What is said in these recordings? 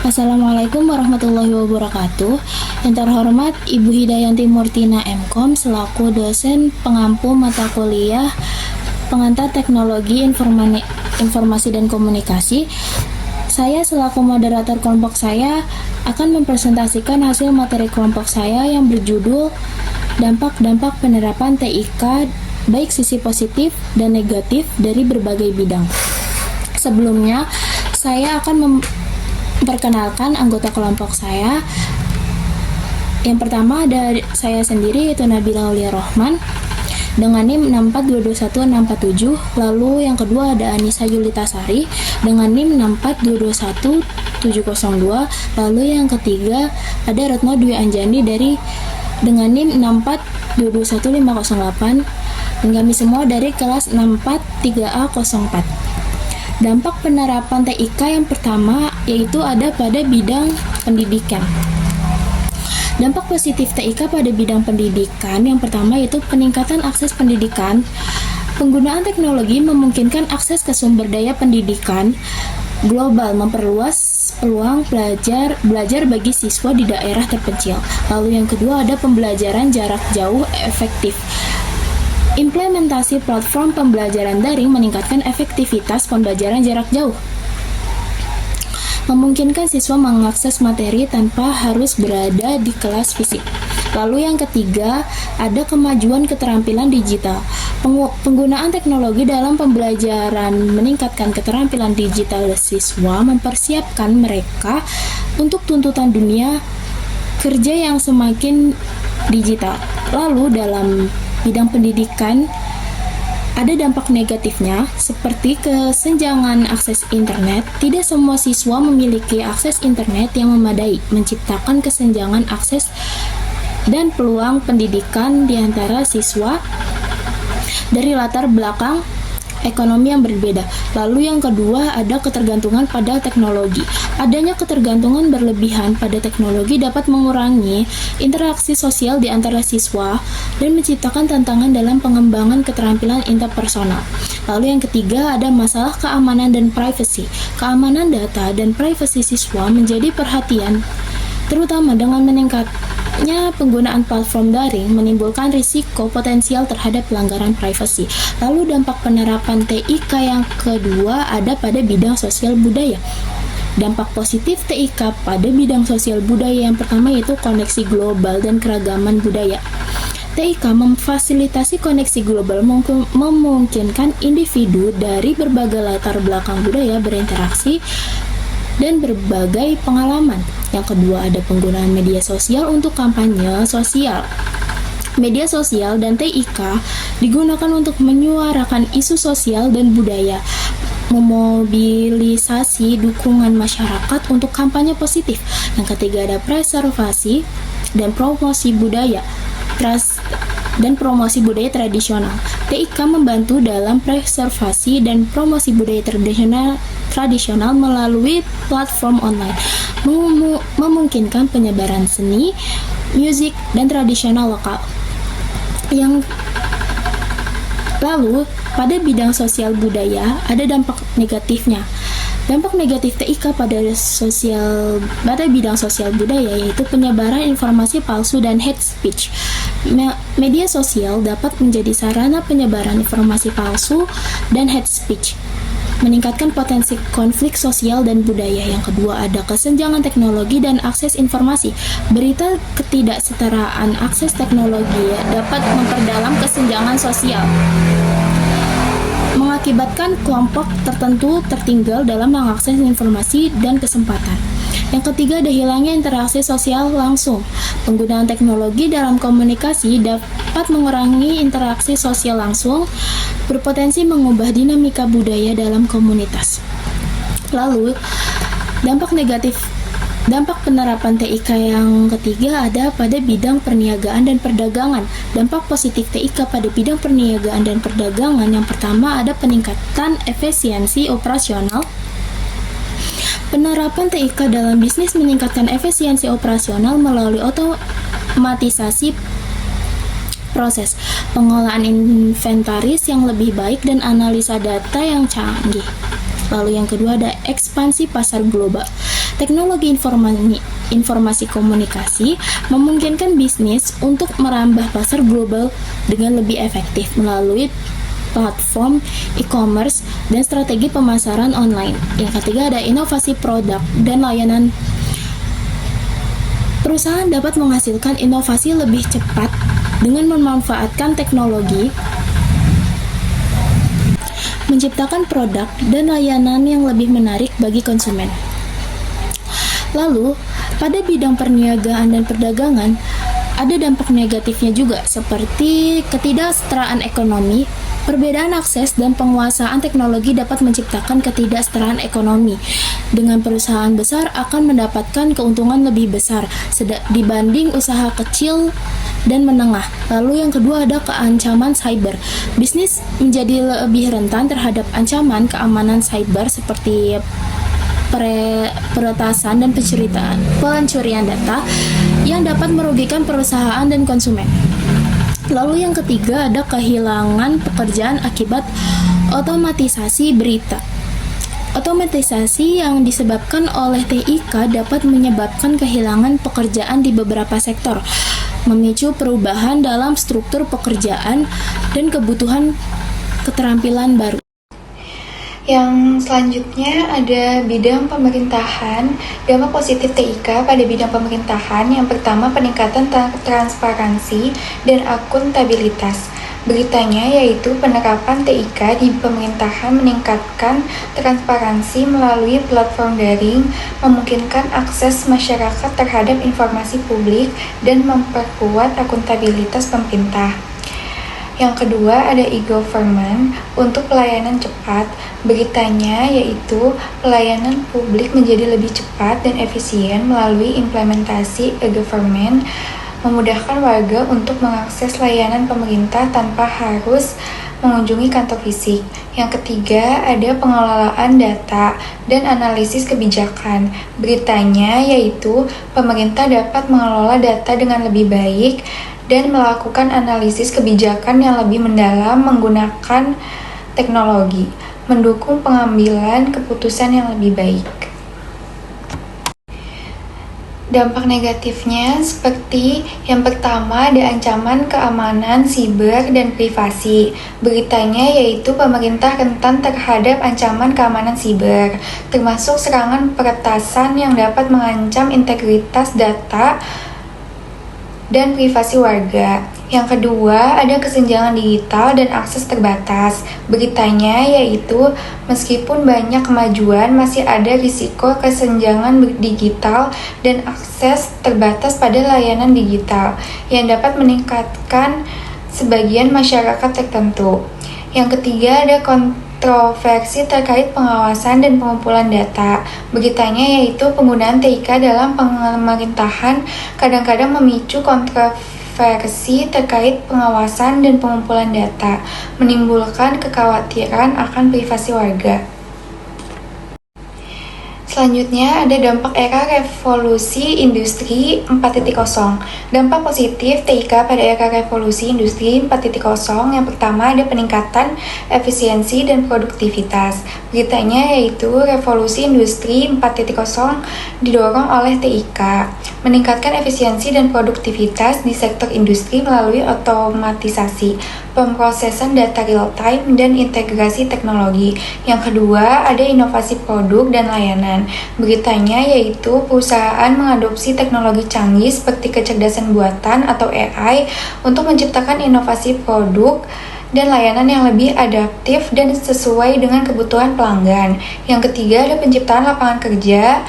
Assalamualaikum warahmatullahi wabarakatuh. Yang terhormat Ibu Hidayanti Murtina MKom selaku dosen pengampu mata kuliah pengantar teknologi informasi dan komunikasi. Saya selaku moderator kelompok saya akan mempresentasikan hasil materi kelompok saya yang berjudul Dampak-dampak penerapan TIK baik sisi positif dan negatif dari berbagai bidang. Sebelumnya, saya akan memperkenalkan anggota kelompok saya. Yang pertama ada saya sendiri, yaitu Nabila Aulia Rohman dengan NIM 6422167. Lalu yang kedua ada Anissa Yulitasari dengan NIM 642217002. Lalu yang ketiga ada Retno Dwi Anjani dengan NIM 6421508. Dan kami semua dari kelas 643A04. Dampak penerapan TIK yang pertama yaitu ada pada bidang pendidikan. Dampak positif TIK pada bidang pendidikan yang pertama yaitu peningkatan akses pendidikan. Penggunaan teknologi memungkinkan akses ke sumber daya pendidikan global, memperluas peluang belajar bagi siswa di daerah terpencil. Lalu yang kedua ada pembelajaran jarak jauh efektif. Implementasi platform pembelajaran daring meningkatkan efektivitas pembelajaran jarak jauh, memungkinkan siswa mengakses materi tanpa harus berada di kelas fisik. Lalu yang ketiga, ada kemajuan keterampilan digital. Penggunaan teknologi dalam pembelajaran meningkatkan keterampilan digital siswa, mempersiapkan mereka untuk tuntutan dunia kerja yang semakin digital. Lalu dalam bidang pendidikan ada dampak negatifnya seperti kesenjangan akses internet. Tidak semua siswa memiliki akses internet yang memadai, menciptakan kesenjangan akses dan peluang pendidikan di antara siswa dari latar belakang ekonomi yang berbeda. Lalu yang kedua ada ketergantungan pada teknologi. Adanya ketergantungan berlebihan pada teknologi dapat mengurangi interaksi sosial di antara siswa dan menciptakan tantangan dalam pengembangan keterampilan interpersonal. Lalu yang ketiga ada masalah keamanan dan privasi. Keamanan data dan privasi siswa menjadi perhatian, terutama dengan meningkatnya penggunaan platform daring menimbulkan risiko potensial terhadap pelanggaran privasi. Lalu dampak penerapan TIK yang kedua ada pada bidang sosial budaya. Dampak positif TIK pada bidang sosial budaya yang pertama yaitu koneksi global dan keragaman budaya. TIK memfasilitasi koneksi global, memungkinkan individu dari berbagai latar belakang budaya berinteraksi dan berbagai pengalaman. Yang kedua ada penggunaan media sosial untuk kampanye sosial. Media sosial dan TIK digunakan untuk menyuarakan isu sosial dan budaya, memobilisasi dukungan masyarakat untuk kampanye positif. Yang ketiga ada preservasi dan promosi budaya tradisional. TIK membantu dalam preservasi dan promosi budaya tradisional melalui platform online, memungkinkan penyebaran seni, musik, dan tradisional lokal. Lalu, pada bidang sosial budaya, ada dampak negatifnya. Dampak negatif TIK pada bidang sosial budaya yaitu penyebaran informasi palsu dan hate speech. Media sosial dapat menjadi sarana penyebaran informasi palsu dan hate speech, meningkatkan potensi konflik sosial dan budaya. Yang kedua ada kesenjangan teknologi dan akses informasi. Berita ketidaksetaraan akses teknologi dapat memperdalam kesenjangan sosial, mengakibatkan kelompok tertentu tertinggal dalam mengakses informasi dan kesempatan. Yang ketiga ada hilangnya interaksi sosial langsung. Penggunaan teknologi dalam komunikasi dapat mengurangi interaksi sosial langsung, berpotensi mengubah dinamika budaya dalam komunitas. Lalu, dampak penerapan TIK yang ketiga ada pada bidang perniagaan dan perdagangan. Dampak positif TIK pada bidang perniagaan dan perdagangan yang pertama ada peningkatan efisiensi operasional. Penerapan TIK dalam bisnis meningkatkan efisiensi operasional melalui otomatisasi proses, pengolahan inventaris yang lebih baik, dan analisa data yang canggih. Lalu yang kedua ada ekspansi pasar global. Teknologi informasi komunikasi memungkinkan bisnis untuk merambah pasar global dengan lebih efektif melalui platform e-commerce dan strategi pemasaran online. Yang ketiga ada inovasi produk dan layanan. Perusahaan dapat menghasilkan inovasi lebih cepat dengan memanfaatkan teknologi, menciptakan produk dan layanan yang lebih menarik bagi konsumen. Lalu, pada bidang perniagaan dan perdagangan, ada dampak negatifnya juga, seperti ketidaksetaraan ekonomi. Perbedaan akses dan penguasaan teknologi dapat menciptakan ketidaksetaraan ekonomi. Dengan perusahaan besar akan mendapatkan keuntungan lebih besar dibanding usaha kecil dan menengah. Lalu yang kedua ada keancaman cyber. Bisnis menjadi lebih rentan terhadap ancaman keamanan cyber seperti peretasan dan pencurian data yang dapat merugikan perusahaan dan konsumen. Lalu yang ketiga ada kehilangan pekerjaan akibat otomatisasi berita. Otomatisasi yang disebabkan oleh TIK dapat menyebabkan kehilangan pekerjaan di beberapa sektor, memicu perubahan dalam struktur pekerjaan dan kebutuhan keterampilan baru. Yang selanjutnya ada bidang pemerintahan. Dampak positif TIK pada bidang pemerintahan yang pertama peningkatan transparansi dan akuntabilitas. Beritanya yaitu penerapan TIK di pemerintahan meningkatkan transparansi melalui platform daring, memungkinkan akses masyarakat terhadap informasi publik dan memperkuat akuntabilitas pemerintah. Yang kedua ada e-government untuk pelayanan cepat. Beritanya yaitu pelayanan publik menjadi lebih cepat dan efisien melalui implementasi e-government, memudahkan warga untuk mengakses layanan pemerintah tanpa harus mengunjungi kantor fisik. Yang ketiga ada pengelolaan data dan analisis kebijakan. Beritanya yaitu pemerintah dapat mengelola data dengan lebih baik dan melakukan analisis kebijakan yang lebih mendalam menggunakan teknologi, mendukung pengambilan keputusan yang lebih baik. Dampak negatifnya seperti yang pertama ada ancaman keamanan siber dan privasi. Beritanya yaitu pemerintah rentan terhadap ancaman keamanan siber, termasuk serangan peretasan yang dapat mengancam integritas data dan privasi warga. Yang kedua, ada kesenjangan digital dan akses terbatas. Beritanya yaitu meskipun banyak kemajuan, masih ada risiko kesenjangan digital dan akses terbatas pada layanan digital yang dapat meningkatkan sebagian masyarakat tertentu. Yang ketiga, ada kontroversi terkait pengawasan dan pengumpulan data. Beritanya yaitu penggunaan TIK dalam pemerintahan kadang-kadang memicu kontroversi terkait pengawasan dan pengumpulan data, menimbulkan kekhawatiran akan privasi warga. Selanjutnya ada dampak era revolusi industri 4.0. Dampak positif TIK pada era revolusi industri 4.0 yang pertama ada peningkatan efisiensi dan produktivitas. Beritanya yaitu revolusi industri 4.0 didorong oleh TIK, meningkatkan efisiensi dan produktivitas di sektor industri melalui otomatisasi, pemrosesan data real time, dan integrasi teknologi. Yang kedua ada inovasi produk dan layanan. Beritanya yaitu perusahaan mengadopsi teknologi canggih seperti kecerdasan buatan atau AI untuk menciptakan inovasi produk dan layanan yang lebih adaptif dan sesuai dengan kebutuhan pelanggan. Yang ketiga ada penciptaan lapangan kerja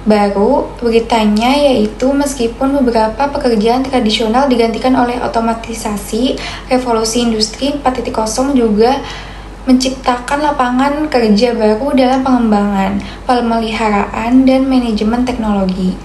baru. Beritanya yaitu meskipun beberapa pekerjaan tradisional digantikan oleh otomatisasi, revolusi industri 4.0 juga menciptakan lapangan kerja baru dalam pengembangan, pemeliharaan, dan manajemen teknologi.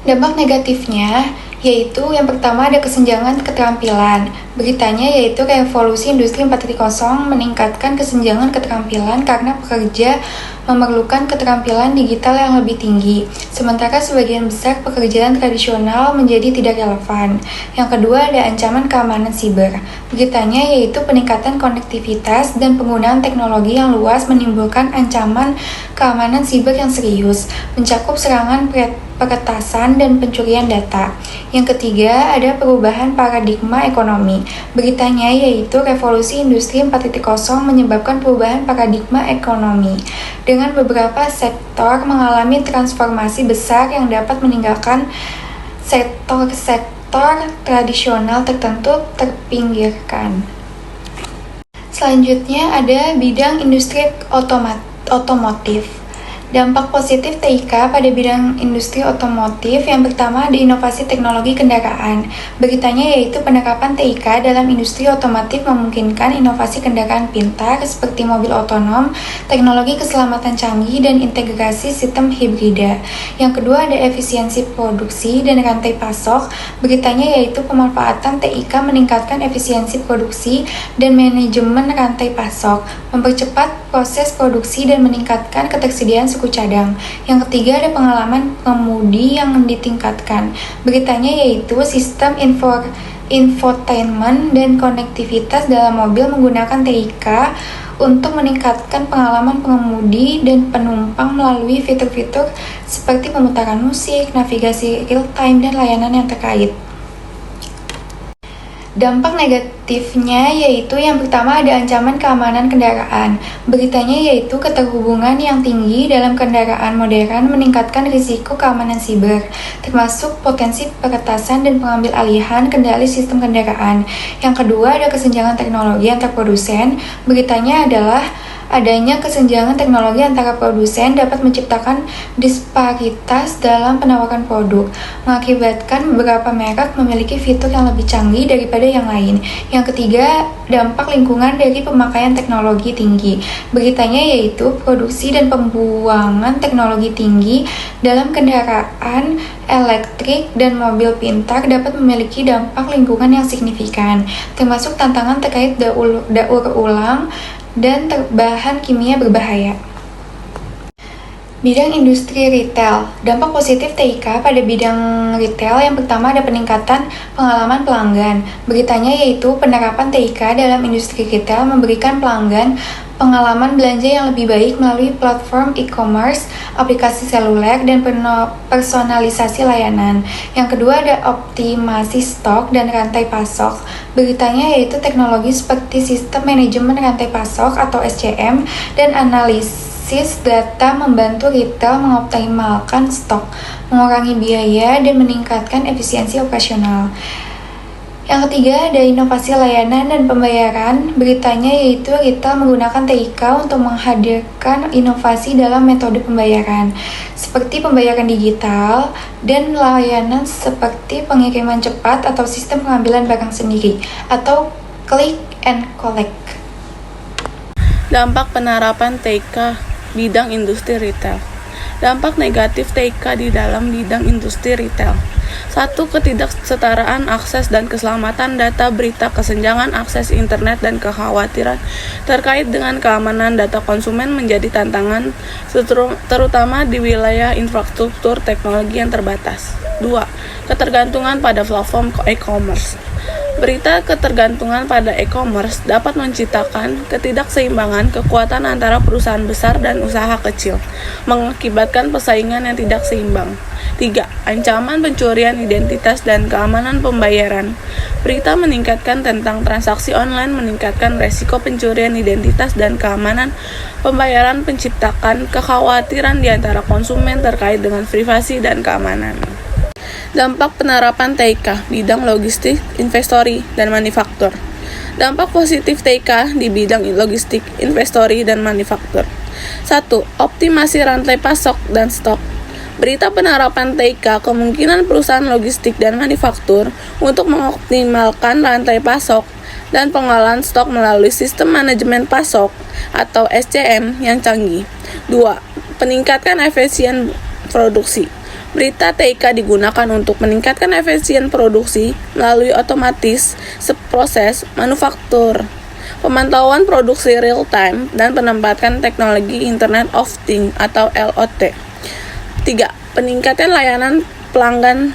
Dampak negatifnya yaitu yang pertama ada kesenjangan keterampilan. Beritanya yaitu revolusi industri 4.0 meningkatkan kesenjangan keterampilan karena pekerja memerlukan keterampilan digital yang lebih tinggi, sementara sebagian besar pekerjaan tradisional menjadi tidak relevan. Yang kedua ada ancaman keamanan siber. Beritanya yaitu peningkatan konektivitas dan penggunaan teknologi yang luas menimbulkan ancaman keamanan siber yang serius, mencakup serangan peretasan dan pencurian data. Yang ketiga, ada perubahan paradigma ekonomi. Beritanya yaitu revolusi industri 4.0 menyebabkan perubahan paradigma ekonomi, dengan beberapa sektor mengalami transformasi besar yang dapat meninggalkan sektor-sektor tradisional tertentu terpinggirkan. Selanjutnya ada bidang industri otomotif. Dampak positif TIK pada bidang industri otomotif yang pertama ada inovasi teknologi kendaraan. Beritanya yaitu penerapan TIK dalam industri otomotif memungkinkan inovasi kendaraan pintar seperti mobil otonom, teknologi keselamatan canggih, dan integrasi sistem hibrida. Yang kedua ada efisiensi produksi dan rantai pasok. Beritanya yaitu pemanfaatan TIK meningkatkan efisiensi produksi dan manajemen rantai pasok, mempercepat proses produksi dan meningkatkan ketersediaan suku cadang. Yang ketiga ada pengalaman pengemudi yang ditingkatkan. Beritanya yaitu sistem infotainment dan konektivitas dalam mobil menggunakan TIK untuk meningkatkan pengalaman pengemudi dan penumpang melalui fitur-fitur seperti pemutaran musik, navigasi real-time, dan layanan yang terkait. Dampak negatifnya yaitu yang pertama ada ancaman keamanan kendaraan. Beritanya yaitu keterhubungan yang tinggi dalam kendaraan modern meningkatkan risiko keamanan siber, termasuk potensi peretasan dan pengambil alihan kendali sistem kendaraan. Yang kedua ada kesenjangan teknologi antar produsen. Beritanya adalah adanya kesenjangan teknologi antara produsen dapat menciptakan disparitas dalam penawaran produk, mengakibatkan beberapa merek memiliki fitur yang lebih canggih daripada yang lain. Yang ketiga, dampak lingkungan dari pemakaian teknologi tinggi. Beritanya yaitu produksi dan pembuangan teknologi tinggi dalam kendaraan elektrik dan mobil pintar dapat memiliki dampak lingkungan yang signifikan, termasuk tantangan terkait daur ulang dan bahan kimia berbahaya. Bidang industri retail. Dampak positif TIK pada bidang retail yang pertama ada peningkatan pengalaman pelanggan. Beritanya yaitu penerapan TIK dalam industri retail memberikan pelanggan pengalaman belanja yang lebih baik melalui platform e-commerce, aplikasi seluler, dan personalisasi layanan. Yang kedua ada optimasi stok dan rantai pasok. Beritanya yaitu teknologi seperti sistem manajemen rantai pasok atau SCM dan analisis data membantu retail mengoptimalkan stok, mengurangi biaya, dan meningkatkan efisiensi operasional. Yang ketiga ada inovasi layanan dan pembayaran. Beritanya yaitu retail menggunakan TIK untuk menghadirkan inovasi dalam metode pembayaran seperti pembayaran digital dan layanan seperti pengiriman cepat atau sistem pengambilan barang sendiri atau click and collect. Dampak penerapan TIK bidang industri retail. Dampak negatif TIK di dalam bidang industri retail. 1. Ketidaksetaraan akses dan keselamatan data berita, kesenjangan akses internet, dan kekhawatiran terkait dengan keamanan data konsumen menjadi tantangan terutama di wilayah infrastruktur teknologi yang terbatas. 2. Ketergantungan pada platform e-commerce. Berita ketergantungan pada e-commerce dapat menciptakan ketidakseimbangan kekuatan antara perusahaan besar dan usaha kecil, mengakibatkan persaingan yang tidak seimbang. 3. Ancaman pencurian identitas dan keamanan pembayaran. Berita meningkatkan tentang transaksi online meningkatkan resiko pencurian identitas dan keamanan pembayaran, menciptakan kekhawatiran di antara konsumen terkait dengan privasi dan keamanan. Dampak penerapan TIK bidang logistik, inventory, dan manufaktur. Dampak positif TIK di bidang logistik, inventory, dan manufaktur. 1. Optimasi rantai pasok dan stok. Berita penerapan TIK kemungkinan perusahaan logistik dan manufaktur untuk mengoptimalkan rantai pasok dan pengolahan stok melalui sistem manajemen pasok atau SCM yang canggih. 2. Peningkatan efisien produksi. Berita TIK digunakan untuk meningkatkan efisien produksi melalui otomatis proses manufaktur pemantauan produksi real time dan penempatan teknologi Internet of Things atau IoT. 3. Peningkatan layanan pelanggan.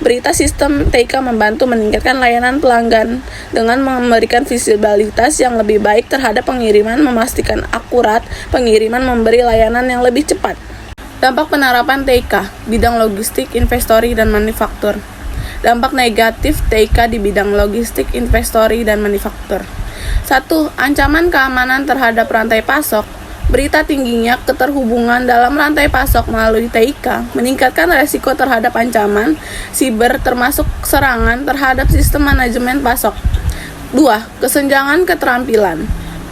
Berita sistem TIK membantu meningkatkan layanan pelanggan dengan memberikan visibilitas yang lebih baik terhadap pengiriman, memastikan akurat pengiriman, memberi layanan yang lebih cepat. Dampak penerapan TIK, bidang logistik, inventory, dan manufaktur. Dampak negatif TIK di bidang logistik, inventory, dan manufaktur. 1. Ancaman keamanan terhadap rantai pasok. Berita tingginya keterhubungan dalam rantai pasok melalui TIK meningkatkan resiko terhadap ancaman siber termasuk serangan terhadap sistem manajemen pasok. 2. Kesenjangan keterampilan.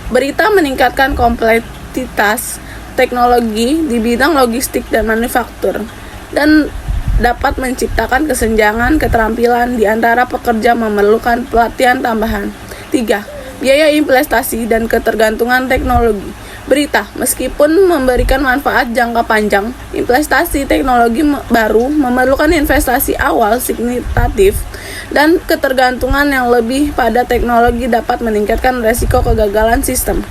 Berita meningkatkan kompleksitas teknologi di bidang logistik dan manufaktur dan dapat menciptakan kesenjangan keterampilan di antara pekerja memerlukan pelatihan tambahan. 3. Biaya investasi dan ketergantungan teknologi. Berita, meskipun memberikan manfaat jangka panjang, investasi teknologi baru memerlukan investasi awal signifikatif dan ketergantungan yang lebih pada teknologi dapat meningkatkan resiko kegagalan sistem.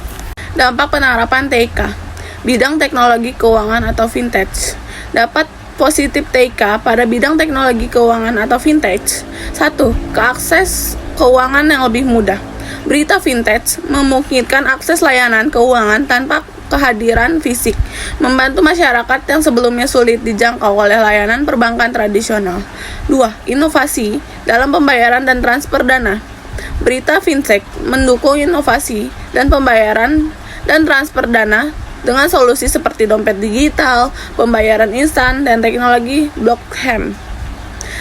Dampak penerapan TIK. Bidang teknologi keuangan atau vintage. Dapat positif TIK pada bidang teknologi keuangan atau vintage. 1. Keakses keuangan yang lebih mudah. Berita vintage memungkinkan akses layanan keuangan tanpa kehadiran fisik, membantu masyarakat yang sebelumnya sulit dijangkau oleh layanan perbankan tradisional. 2. Inovasi dalam pembayaran dan transfer dana. Berita fintech mendukung inovasi dan pembayaran dan transfer dana dengan solusi seperti dompet digital, pembayaran instan, dan teknologi blockchain.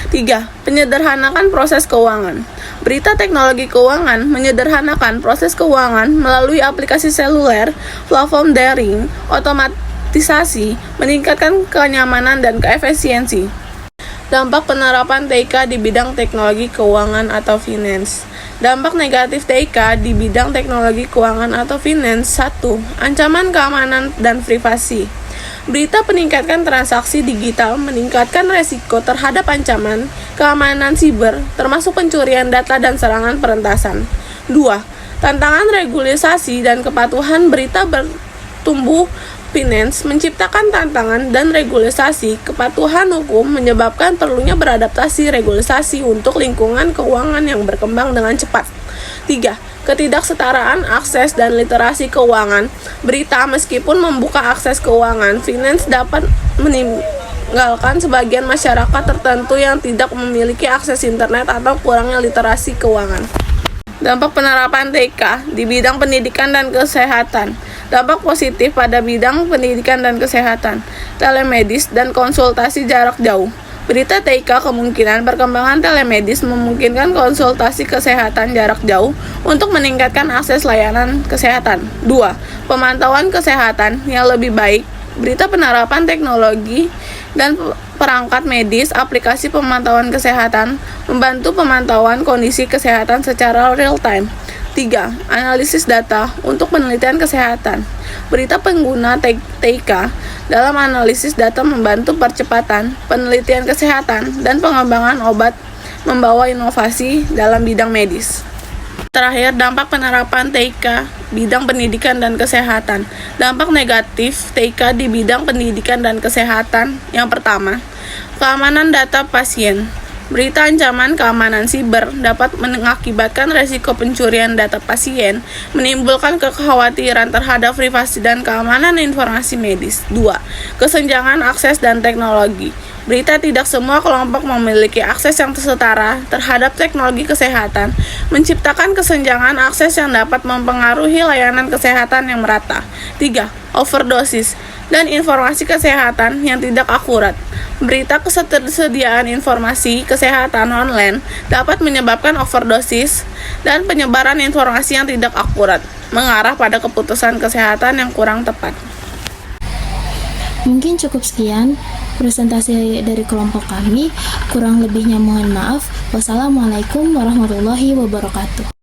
3. Penyederhanakan proses keuangan. Berita teknologi keuangan menyederhanakan proses keuangan melalui aplikasi seluler, platform daring, otomatisasi, meningkatkan kenyamanan dan keefisiensi. Dampak penerapan TIK di bidang teknologi keuangan atau finance. Dampak negatif TIK di bidang teknologi keuangan atau finance. 1. Ancaman keamanan dan privasi. Berita peningkatkan transaksi digital meningkatkan resiko terhadap ancaman keamanan siber, termasuk pencurian data dan serangan peretasan. 2. Tantangan regulasi dan kepatuhan. Berita bertumbuh finance menciptakan tantangan dan regulasi kepatuhan hukum menyebabkan perlunya beradaptasi regulasi untuk lingkungan keuangan yang berkembang dengan cepat. 3. Ketidaksetaraan akses dan literasi keuangan. Berita meskipun membuka akses keuangan finance dapat meninggalkan sebagian masyarakat tertentu yang tidak memiliki akses internet atau kurangnya literasi keuangan. Dampak penerapan TIK di bidang pendidikan dan kesehatan. Dampak positif pada bidang pendidikan dan kesehatan, telemedis dan konsultasi jarak jauh. Berita TIK kemungkinan perkembangan telemedis memungkinkan konsultasi kesehatan jarak jauh untuk meningkatkan akses layanan kesehatan. 2. Pemantauan kesehatan yang lebih baik. Berita penerapan teknologi dan perangkat medis, aplikasi pemantauan kesehatan, membantu pemantauan kondisi kesehatan secara real time. 3. Analisis data untuk penelitian kesehatan. Berita pengguna TIK dalam analisis data membantu percepatan penelitian kesehatan dan pengembangan obat, membawa inovasi dalam bidang medis. Terakhir, dampak penerapan TIK bidang pendidikan dan kesehatan. Dampak negatif TIK di bidang pendidikan dan kesehatan. Yang pertama, keamanan data pasien. Berita ancaman keamanan siber dapat mengakibatkan resiko pencurian data pasien, menimbulkan kekhawatiran terhadap privasi dan keamanan informasi medis. 2. Kesenjangan akses dan teknologi. Berita tidak semua kelompok memiliki akses yang setara terhadap teknologi kesehatan, menciptakan kesenjangan akses yang dapat mempengaruhi layanan kesehatan yang merata. 3. Overdosis dan informasi kesehatan yang tidak akurat. Berita ketersediaan informasi kesehatan online dapat menyebabkan overdosis dan penyebaran informasi yang tidak akurat, mengarah pada keputusan kesehatan yang kurang tepat. Mungkin cukup sekian presentasi dari kelompok kami. Kurang lebihnya mohon maaf. Wassalamualaikum warahmatullahi wabarakatuh.